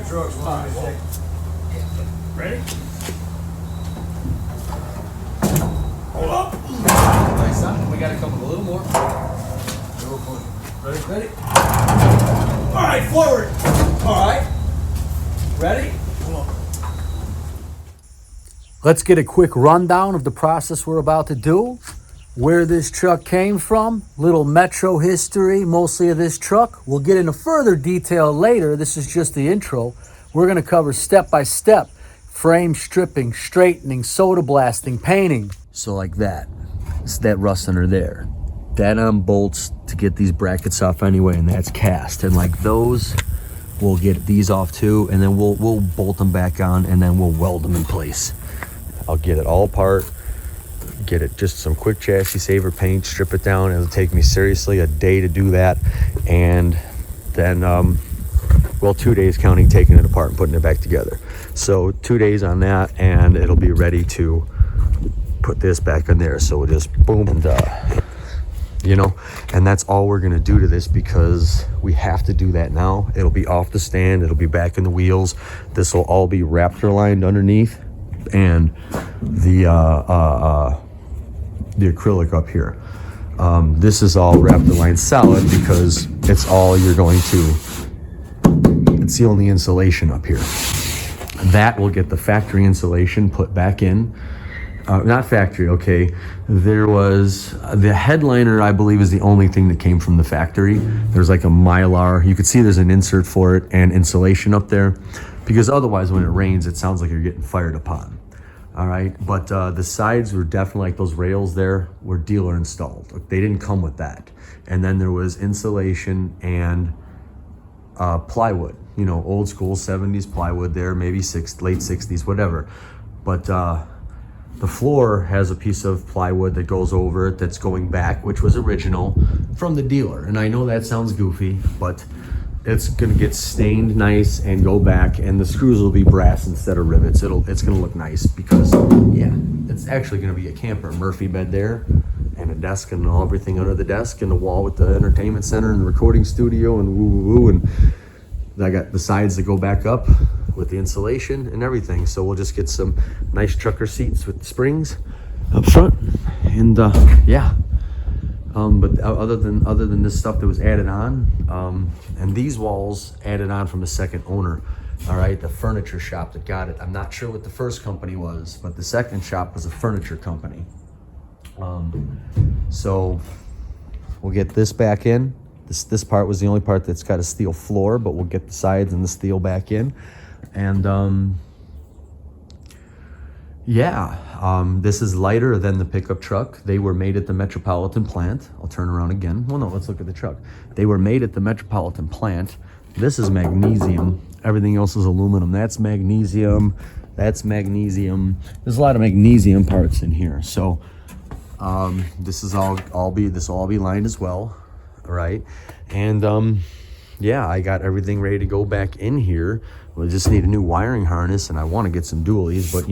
trucks. Ready? Hold up. Nice, son. We got to come up a little more. Ready? Ready? All right, forward. All right. Ready? Hold on. Let's get a quick rundown of the process we're about to do. Where this truck came from, little metro history, mostly of this truck. We'll get into further detail later. This is just the intro. We're going to cover step by step, frame stripping, straightening, soda blasting, painting. So like that. It's that rust under there. That on bolts to get these brackets off anyway, and that's cast. And like those, we'll get these off too, and then we'll bolt them back on, and then we'll weld them in place. I'll get it all apart. Get it just some quick chassis saver paint, strip it down. It'll take me seriously a day to do that, and then 2 days counting taking it apart and putting it back together. So 2 days on that, and it'll be ready to put this back in there. So we'll just boom, and and that's all we're gonna do to this, because we have to do that now. It'll be off the stand, it'll be back in the wheels. This will all be Raptor lined underneath, and the acrylic up here. This is all Raptor line solid, because it's all you're going to, it's the only insulation up here. That will get the factory insulation put back in. Not factory, okay. There was, the headliner, I believe, is the only thing that came from the factory. There's like a Mylar. You could see there's an insert for it and insulation up there, because otherwise when it rains, it sounds like you're getting fired upon. All right, but the sides were definitely, like those rails there, were dealer installed. They didn't come with that. And then there was insulation and plywood, old school 70s plywood there, maybe late 60s, whatever. But the floor has a piece of plywood that goes over it that's going back, which was original from the dealer. And I know that sounds goofy, but it's gonna get stained nice and go back, and the screws will be brass instead of rivets. It's gonna look nice, because yeah, it's actually gonna be a camper Murphy bed there, and a desk and everything under the desk, and the wall with the entertainment center and the recording studio and woo, and I got the sides that go back up with the insulation and everything. So we'll just get some nice trucker seats with springs up front, and yeah. But other than this stuff that was added on, and these walls added on from the second owner, all right, the furniture shop that got it. I'm not sure what the first company was, but the second shop was a furniture company. So we'll get this back in. This part was the only part that's got a steel floor, but we'll get the sides and the steel back in. And this is lighter than the pickup truck. They were made at the Metropolitan plant. I'll turn around again. Well, no, let's look at the truck. They were made at the Metropolitan plant. This is magnesium. Everything else is aluminum. That's magnesium. That's magnesium. There's a lot of magnesium parts in here. So this will all be lined as well. All right. And yeah, I got everything ready to go back in here. We just need a new wiring harness, and I want to get some dualies, but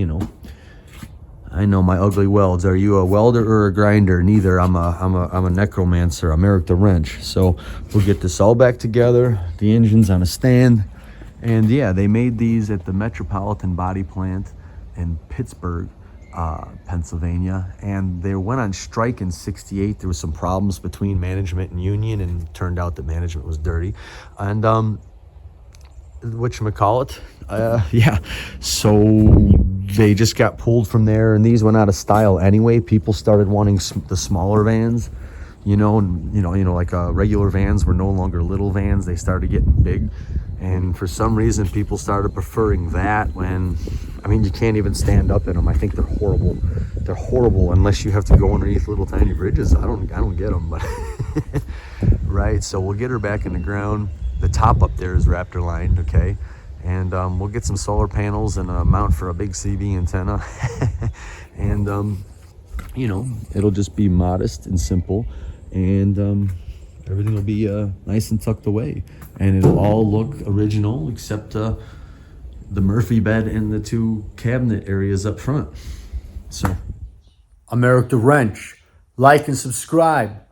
I know my ugly welds. Are you a welder or a grinder? Neither. I'm a necromancer. I'm ERIK the wrench. So we'll get this all back together. The engine's on a stand, and yeah, they made these at the Metropolitan Body Plant in Pittsburgh, Pennsylvania, and they went on strike in '68. There was some problems between management and union, and it turned out that management was dirty, and whatchamacallit, yeah, so they just got pulled from there, and these went out of style anyway. People started wanting the smaller vans, like regular vans were no longer little vans. They started getting big, and for some reason people started preferring that, when you can't even stand up in them. I think they're horrible. They're horrible unless you have to go underneath little tiny bridges. I don't get them, but right. So we'll get her back in the ground. The top up there is Raptor lined, okay? And we'll get some solar panels and a mount for a big CB antenna. And, it'll just be modest and simple. And everything will be nice and tucked away. And it'll all look original, except the Murphy bed and the two cabinet areas up front. So, I'm ERIK the wrench. Like and subscribe.